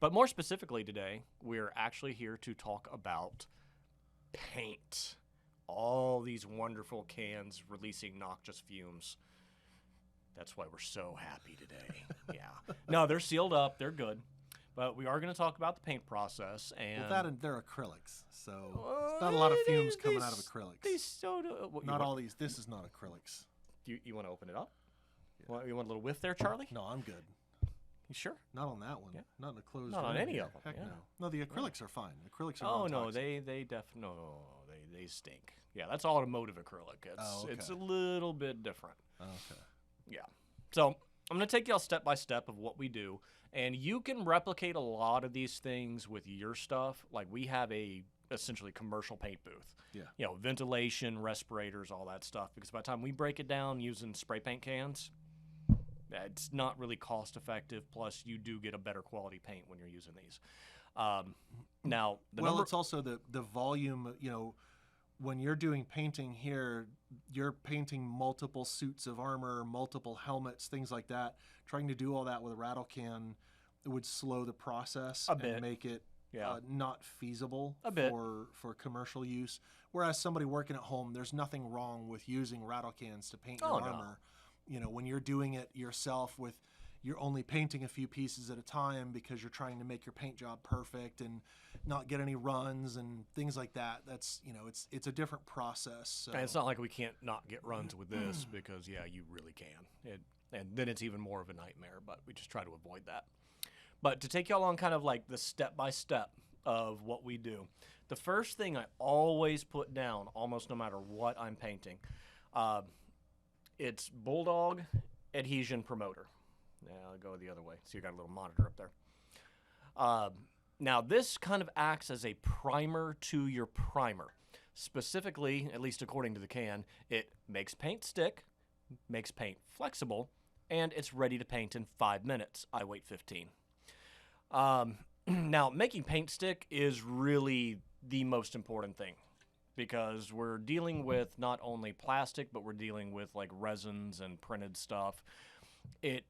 But more specifically today, we're actually here to talk about paint. All these wonderful cans releasing noxious fumes. That's why we're so happy today. Yeah. No, they're sealed up. They're good. But we are going to talk about the paint process. And Well, that and they're acrylics, so it's not a lot of fumes coming out of acrylics. They so not all these. This is not acrylics. You want to open it up? Yeah. You want a little whiff there, Charlie? No, I'm good. You sure? Not on that one. Yeah. Not in a closed. Not on any of them. Heck yeah. no. No, the acrylics are fine. Acrylics are. Oh no, non-toxic. they stink. Yeah, that's automotive acrylic. It's a little bit different. Okay. Yeah. So I'm going to take y'all step by step of what we do, and you can replicate a lot of these things with your stuff. Like we have a essentially commercial paint booth. Yeah. You know, ventilation, respirators, all that stuff. Because by the time we break it down using spray paint cans, it's not really cost effective. Plus, you do get a better quality paint when you're using these. Now, it's also the volume. You know, when you're doing painting here, you're painting multiple suits of armor, multiple helmets, things like that. Trying to do all that with a rattle can would slow the process and make it not feasible for commercial use. Whereas somebody working at home, there's nothing wrong with using rattle cans to paint your armor. No. You know, when you're doing it yourself you're only painting a few pieces at a time because you're trying to make your paint job perfect and not get any runs and things like that. That's, you know, it's a different process. So. And it's not like we can't not get runs with this because, yeah, you really can. And then it's even more of a nightmare, but we just try to avoid that. But to take y'all on kind of like the step-by-step of what we do, the first thing I always put down, almost no matter what I'm painting, it's Bulldog Adhesion Promoter. Yeah, I'll go the other way. So you got a little monitor up there. Now, this kind of acts as a primer to your primer. Specifically, at least according to the can, it makes paint stick, makes paint flexible, and it's ready to paint in 5 minutes. I wait 15. Now, making paint stick is really the most important thing because we're dealing with not only plastic, but we're dealing with like resins and printed stuff. It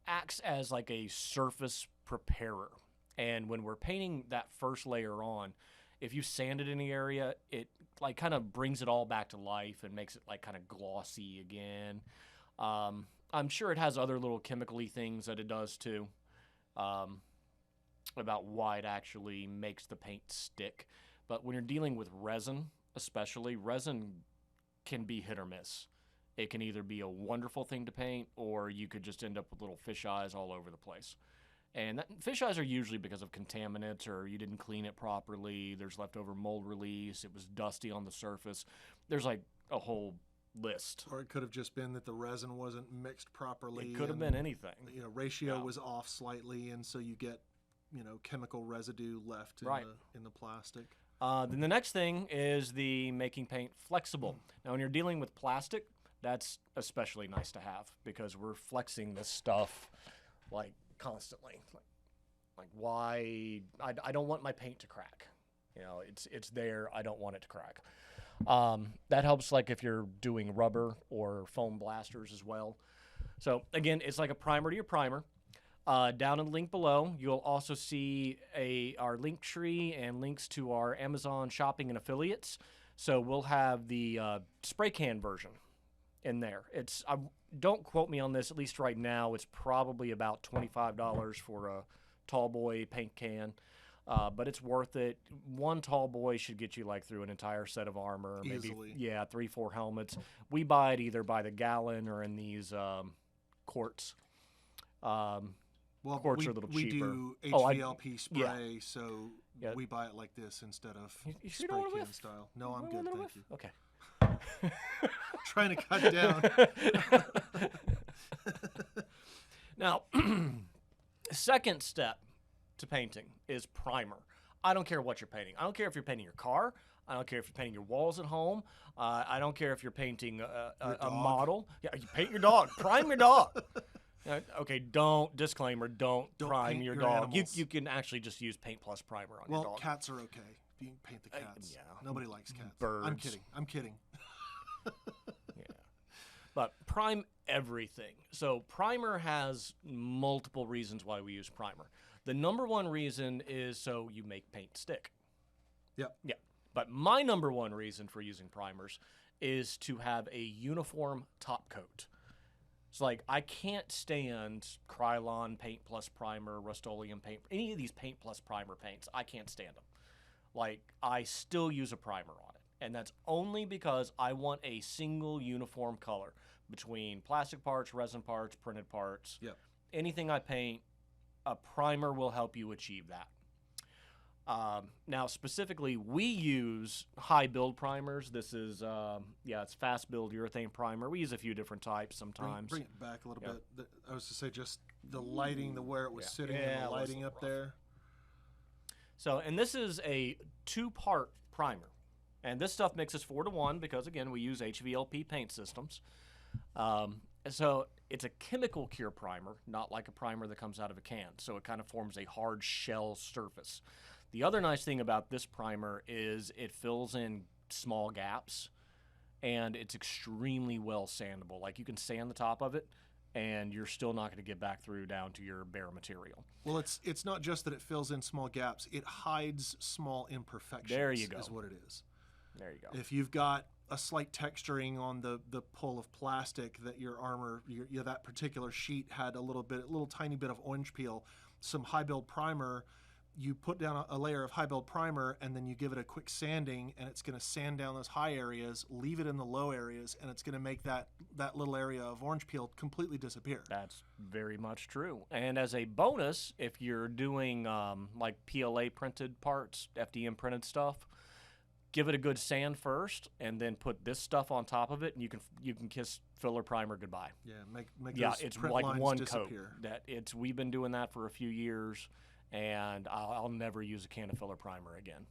acts as like a surface preparer. And when we're painting that first layer on, if you sand it in the area, it like kind of brings it all back to life and makes it like kind of glossy again. I'm sure it has other little chemical-y things that it does too, about why it actually makes the paint stick. But when you're dealing with resin, especially, resin can be hit or miss. It can either be a wonderful thing to paint, or you could just end up with little fish eyes all over the place. And fish eyes are usually because of contaminants, or you didn't clean it properly, there's leftover mold release, it was dusty on the surface. There's like a whole list. Or it could have just been that the resin wasn't mixed properly. It could have been anything. You know, ratio was off slightly, and so you get, you know, chemical residue left in the plastic. Then the next thing is the making paint flexible. Now, when you're dealing with plastic, that's especially nice to have because we're flexing this stuff like constantly. Like why? I don't want my paint to crack. You know, it's there. I don't want it to crack. That helps like if you're doing rubber or foam blasters as well. So again, it's like a primer to your primer. Down in the link below, you'll also see our link tree and links to our Amazon shopping and affiliates. So we'll have the spray can version in there. Don't quote me on this, at least right now, it's probably about $25 for a tall boy paint can. But it's worth it. One tall boy should get you like through an entire set of armor. Easily. Maybe 3-4 helmets. We buy it either by the gallon or in these quarts. Quarts are a little cheaper. We do HVLP spray, so we buy it like this instead of spray can style. No, I'm good, thank you. Okay. Trying to cut down. Now, second step to painting is primer. I don't care what you're painting. I don't care if you're painting your car. I don't care if you're painting your walls at home. I don't care if you're painting a model. Yeah, you paint your dog. Prime your dog. Okay, don't prime your dog. You can actually just use paint plus primer on your dog. Well, cats are okay. You can paint the cats. Nobody likes cats. Birds. I'm kidding. Yeah. But prime everything. So primer has multiple reasons why we use primer. The number one reason is so you make paint stick. Yep. Yeah. But my number one reason for using primers is to have a uniform top coat. It's like I can't stand Krylon paint plus primer, Rust-Oleum paint, any of these paint plus primer paints. I can't stand them. Like I still use a primer on it, and that's only because I want a single uniform color between plastic parts, resin parts, printed parts. Yep. Anything I paint, a primer will help you achieve that. Now, specifically, we use high build primers. This is, it's fast build urethane primer. We use a few different types sometimes. Bring it back a little bit. I was to say just the lighting, where it was sitting, and the lighting up there. So, and this is a 2-part primer. And this stuff mixes 4-to-1 because, again, we use HVLP paint systems. So it's a chemical cure primer, not like a primer that comes out of a can. So it kind of forms a hard shell surface. The other nice thing about this primer is it fills in small gaps, and it's extremely well sandable. Like you can sand the top of it, and you're still not going to get back through down to your bare material. Well, it's not just that it fills in small gaps; it hides small imperfections. There you go. Is what it is. There you go. If you've got a slight texturing on the pull of plastic that your armor, that particular sheet had a little tiny bit of orange peel, some high build primer. You put down a layer of high build primer, and then you give it a quick sanding, and it's going to sand down those high areas, leave it in the low areas, and it's going to make that little area of orange peel completely disappear. That's very much true. And as a bonus, if you're doing like PLA printed parts, FDM printed stuff, give it a good sand first, and then put this stuff on top of it, and you can kiss filler primer goodbye. Yeah, make those it's print like lines one disappear. coat. We've been doing that for a few years. And I'll never use a can of filler primer again.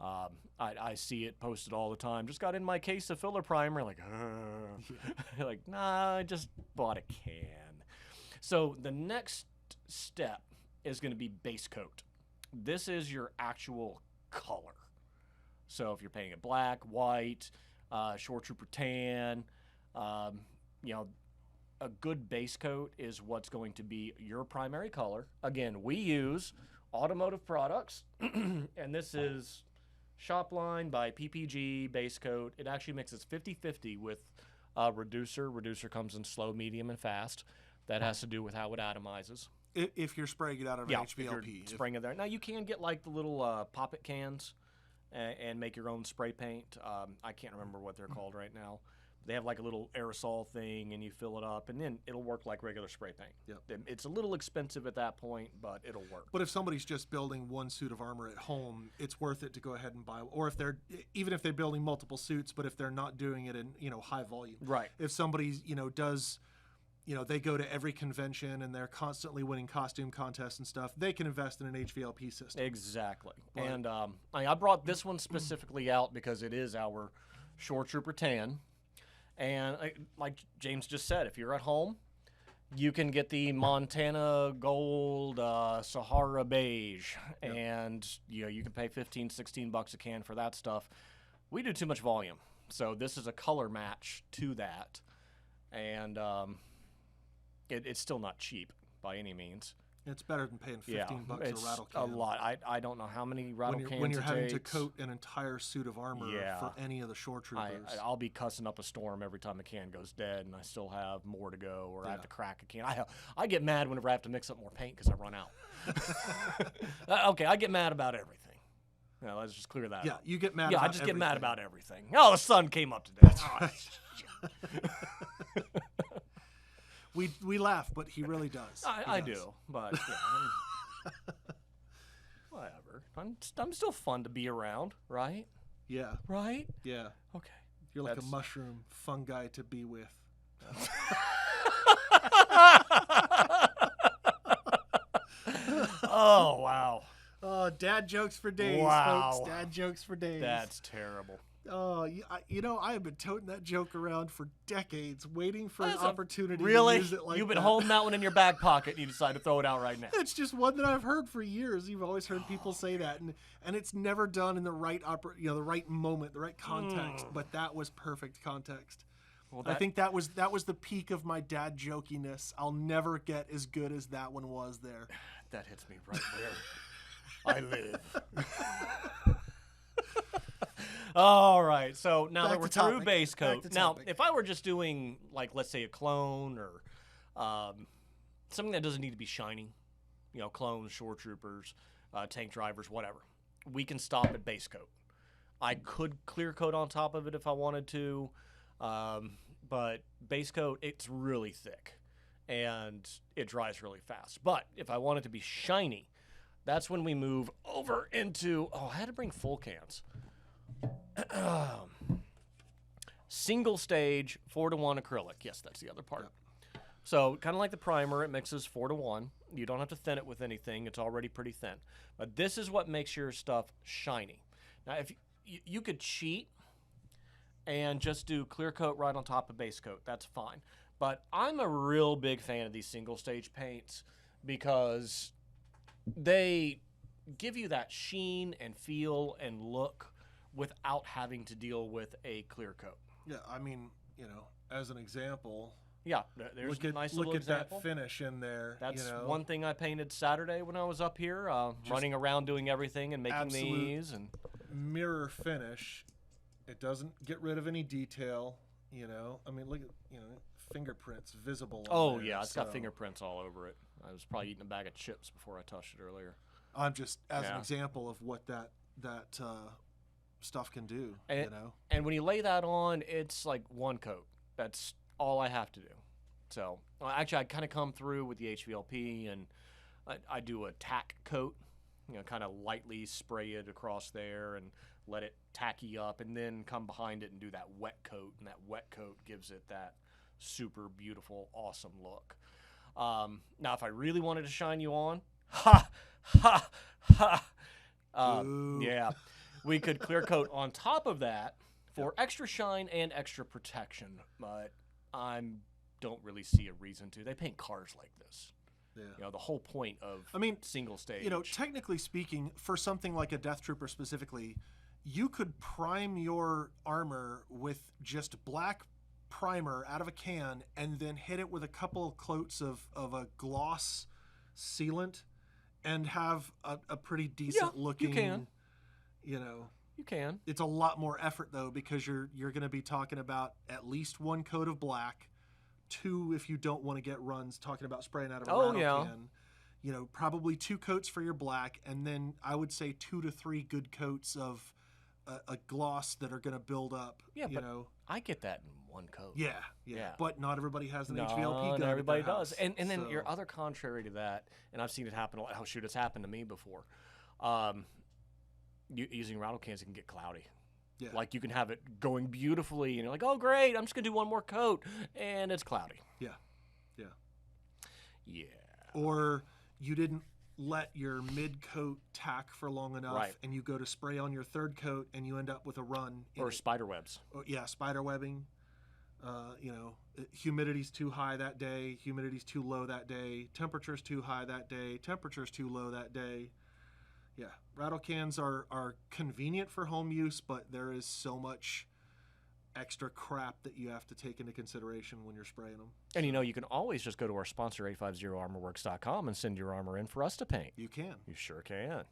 I see it posted all the time. Just got in my case of filler primer. Like, like, nah, I just bought a can. So the next step is going to be base coat. This is your actual color. So if you're painting it black, white, Stormtrooper tan, a good base coat is what's going to be your primary color. Again, we use automotive products, and this is Shopline by PPG base coat. It actually mixes 50-50 with reducer. Reducer comes in slow, medium, and fast. That has to do with how it atomizes. If you're spraying it out of an HVLP. Spraying it there. Now, you can get like the little pop-it cans and make your own spray paint. I can't remember what they're called right now. They have like a little aerosol thing, and you fill it up, and then it'll work like regular spray paint. Yep. It's a little expensive at that point, but it'll work. But if somebody's just building one suit of armor at home, it's worth it to go ahead and buy. Or if they're building multiple suits, but if they're not doing it in high volume. Right. If somebody does, they go to every convention and they're constantly winning costume contests and stuff, they can invest in an HVLP system. Exactly. Right. And I brought this one specifically out because it is our Stormtrooper tan. And like James just said, if you're at home, you can get the Montana Gold Sahara Beige, and you can pay $15-16 a can for that stuff. We do too much volume, so this is a color match to that, and it's still not cheap by any means. It's better than paying $15 a rattle can. A lot. I don't know how many rattle cans when you're having takes. to coat an entire suit of armor for any of the shore troopers. I'll be cussing up a storm every time a can goes dead, and I still have more to go, or I have to crack a can. I get mad whenever I have to mix up more paint because I run out. Okay, I get mad about everything. Let's just clear that up. Yeah, you get mad. Yeah, about I just get mad everything. about everything. Oh, the sun came up today. We laugh, but he really does. I do, but whatever. I'm still fun to be around, right? Yeah. Right? Yeah. Okay. You're like a mushroom fungi to be with. Oh, wow. Oh, dad jokes for days, Wow. folks. Dad jokes for days. That's terrible. Oh, I have been toting that joke around for decades, waiting for an opportunity Really? to use it like You've been that. holding that one in your back pocket, and you decide to throw it out right now. It's just one that I've heard for years. You've always heard people say that, and it's never done in the right the right moment, the right context. But that was perfect context. Well, I think that was the peak of my dad jokiness. I'll never get as good as that one was there. that hits me right where I live. All right, so now that we're through base coat, now if I were just doing, like, let's say a clone or something that doesn't need to be shiny, clones, shore troopers, tank drivers, whatever, we can stop at base coat. I could clear coat on top of it if I wanted to, but base coat, it's really thick and it dries really fast. But if I want it to be shiny, that's when we move over into, I had to bring full cans. Single stage 4-to-1 acrylic. Yes, that's the other part. Yep. So kind of like the primer, it mixes 4-to-1. You don't have to thin it with anything. It's already pretty thin. But this is what makes your stuff shiny. Now, if you could cheat and just do clear coat right on top of base coat, that's fine. But I'm a real big fan of these single stage paints because they give you that sheen and feel and look without having to deal with a clear coat. Yeah, I mean, as an example. Yeah, there's a nice little example. That finish in there. That's one thing I painted Saturday when I was up here, running around doing everything and making these. And mirror finish. It doesn't get rid of any detail, I mean, look at, fingerprints visible. Oh, yeah, it's got fingerprints all over it. I was probably eating a bag of chips before I touched it earlier. I'm just, as an example of what that stuff can do, And when you lay that on, it's like one coat. That's all I have to do. So, actually, I kind of come through with the HVLP, and I do a tack coat, kind of lightly spray it across there and let it tacky up, and then come behind it and do that wet coat, and that wet coat gives it that super beautiful, awesome look. Now, if I really wanted to shine you on, yeah, we could clear coat on top of that for extra shine and extra protection, but I don't really see a reason to. They paint cars like this. Yeah. The whole point of single stage. Technically speaking, for something like a Death Trooper specifically, you could prime your armor with just black primer out of a can and then hit it with a couple of coats of a gloss sealant and have a pretty decent looking. You can. You can. It's a lot more effort though, because you're going to be talking about at least one coat of black, 2 if you don't want to get runs. Talking about spraying out of a rattle can. Probably 2 coats for your black, and then I would say 2 to 3 good coats of a gloss that are going to build up. Yeah, but I get that in one coat. Yeah. But not everybody has an HVLP gun. Not everybody does. And then your other contrary to that, and I've seen it happen. Oh shoot, it's happened to me before. Using rattle cans, it can get cloudy. Yeah. Like you can have it going beautifully, and you're like, oh great, I'm just gonna do one more coat, and it's cloudy. Yeah. Or you didn't let your mid coat tack for long enough, and you go to spray on your third coat, and you end up with a run. Or spider webs. Spider webbing. Humidity's too high that day. Humidity's too low that day. Temperature's too high that day. Temperature's too low that day. Yeah, rattle cans are convenient for home use, but there is so much extra crap that you have to take into consideration when you're spraying them. And you can always just go to our sponsor 850armorworks.com and send your armor in for us to paint. You can. You sure can.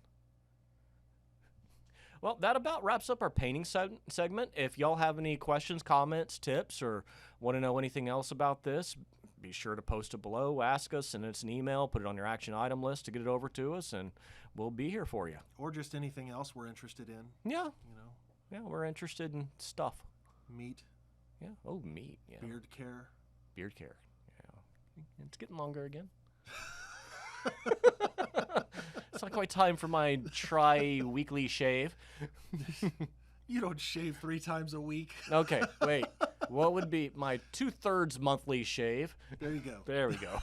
Well, that about wraps up our painting segment. If y'all have any questions, comments, tips, or want to know anything else about this, be sure to post it below, ask us, send us an email, put it on your action item list to get it over to us, and we'll be here for you. Or just anything else we're interested in. Yeah. Yeah, we're interested in stuff. Meat. Yeah. Oh, meat. Yeah. Beard care. Beard care. Yeah. It's getting longer again. It's not quite time for my tri-weekly shave. You don't shave 3 times a week. Okay, wait. What would be my 2/3 monthly shave? There you go. There we go.